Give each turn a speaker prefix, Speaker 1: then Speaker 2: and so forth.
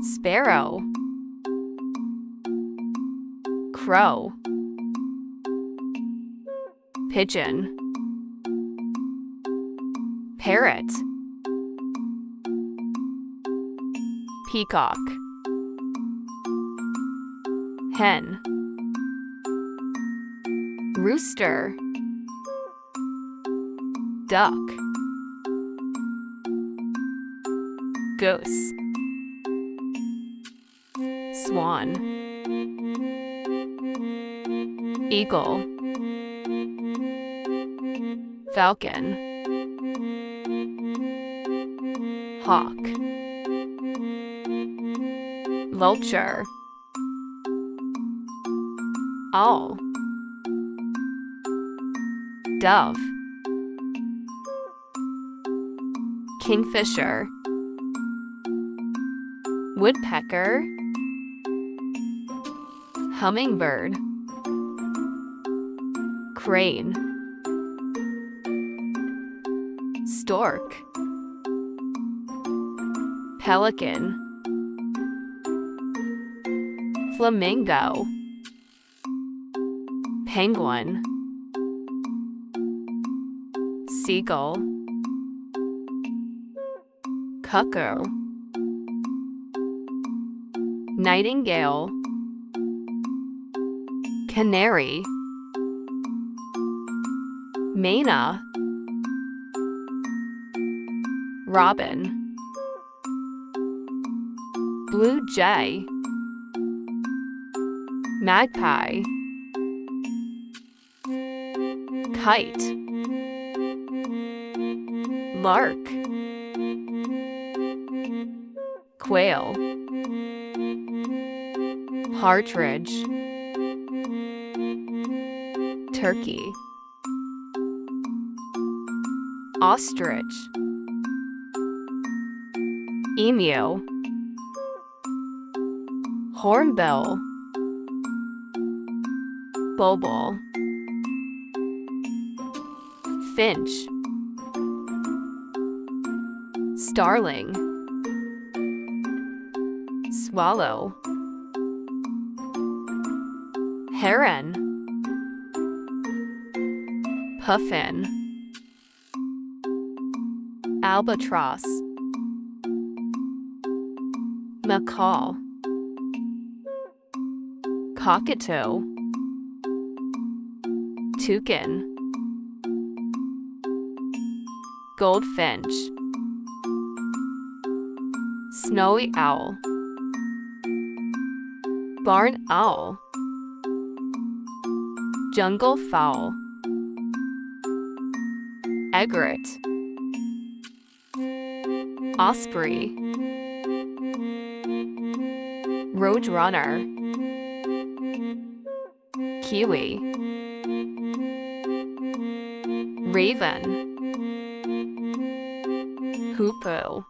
Speaker 1: Sparrow, crow, pigeon, parrot, peacock, hen, rooster, duck, goose, swan, eagle, falcon, hawk, vulture, owl, dove, kingfisher, woodpecker, hummingbird, crane, stork, pelican, flamingo, penguin, seagull, cuckoo, nightingale, canary, myna, robin, blue jay, magpie, kite, lark, quail, partridge, turkey, ostrich, emu, hornbill, bulbul, finch, starling, swallow, heron, puffin, albatross, macaw, cockatoo, toucan, goldfinch, snowy owl, barn owl, jungle fowl, egret, osprey, roadrunner, kiwi, raven, hoopoe,